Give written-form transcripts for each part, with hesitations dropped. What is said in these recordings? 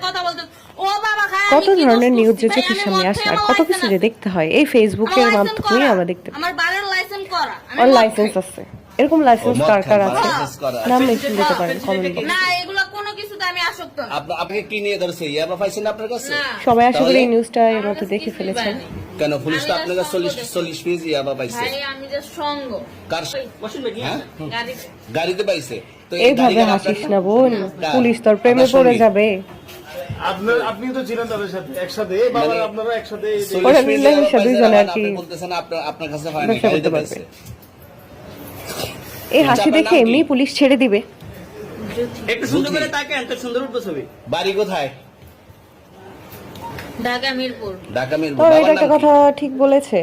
কথা বলতে ও বাবা খায় কত ধরনের নিউজ যে চোখের সামনে আসে আর কত কিছু যে দেখতে হয় এই ফেসবুকের মাধ্যমে আমরা দেখতে পাই। আমার বাড়ির লাইসেন্স করা, ওর লাইসেন্স আছে, এরকম লাইসেন্স কার কার আছে নাম মেনশন দিতে পারেন কমেন্ট বক্সে। না এগুলো কোনো কিছুতে আমি আসক্ত না। আপনি কি নিয়ে ধরছে ইয়াবা পাইছেন আপনার কাছে? না সবাই আশা করি এই নিউজটা এর মধ্যে দেখে ফেলেছেন। কেন পুলিশ তো আপনার কাছে 40 পিস ইয়াবা পাইছে? ভাই আমি যে সঙ্গ কার হ্যাঁ? গাড়িতে গাড়িতে পাইছে তো এইভাবে হাসিস না বোন, পুলিশ তোর প্রেমে পড়ে যাবে। আপনি তো ছিলেন তাদের সাথে একসাথে, বাবা আপনারা একসাথে ওরা মিলেমিশে দুইজনে আর কি আপনি বলতেছেন আপনার কাছে হয় না, ব্যবসা করতে গাড়িতে পারবে। পাইছে। এই হাসি দেখে এমনি পুলিশ ছেড়ে দিবে। একটু সুন্দর করে তাকান, তো সুন্দর উঠবে ছবি। বাড়ি কোথায়? ঢাকা মিরপুর। ঢাকা মিরপুর। তো এটা বাবার একটা নাম কি? কথা ঠিক বলেছে,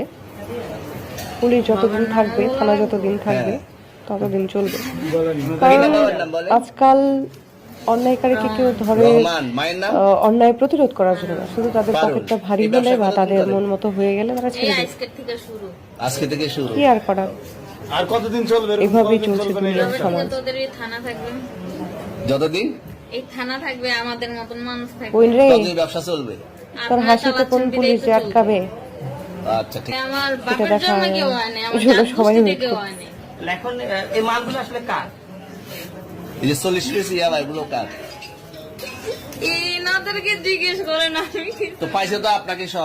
পুলিশ যতদিন থাকবে, থানা যতদিন থাকবে ততদিন চলবে। কারণ বাবার নাম বলেন। আজকাল অন্যায়কারীকে কেউ ধরে রহমান। মায়ের নাম? অন্যায় প্রতিরোধ করার জন্য না, শুধু তাদের পারুল। পকেটটা ভারী এই হলে ব্যবসা বা কতদিন তাদের ধরে? মন মতো হয়ে গেলে তারা এই ছেড়ে দেবে। আজকের থেকে শুরু। আজকে থেকে শুরু। কি আর করার, আর কতদিন চলবে? এরকম এভাবেই কতদিন চলছে চলবে? দুনিয়ার তবে সমাজ। তোদের এই থানা থাকবে, যতদিন এই থানা থাকবে, আমাদের মতন মানুষ থাকবে। বোন রে, ততদিন ব্যবসা চলবে। তোর আপনারা হাসিতে কোন চালাচ্ছেন পুলিশ বিদেয় যে তো আটকাবে? আচ্ছা ঠিক। আমার সেটা বাপের দেখা জন্য কেউ হয় না, আমার এগুলো জাত সবাই গোষ্ঠীতে wait কেউ করছে। হয় না। এখন এই মালগুলো আসলে কার? এই যে 40 পিস ইয়াবা এগুলো কার? এনাদেরকে জিজ্ঞেস করেন আমি তো পাইছে তো আপনাকে সব।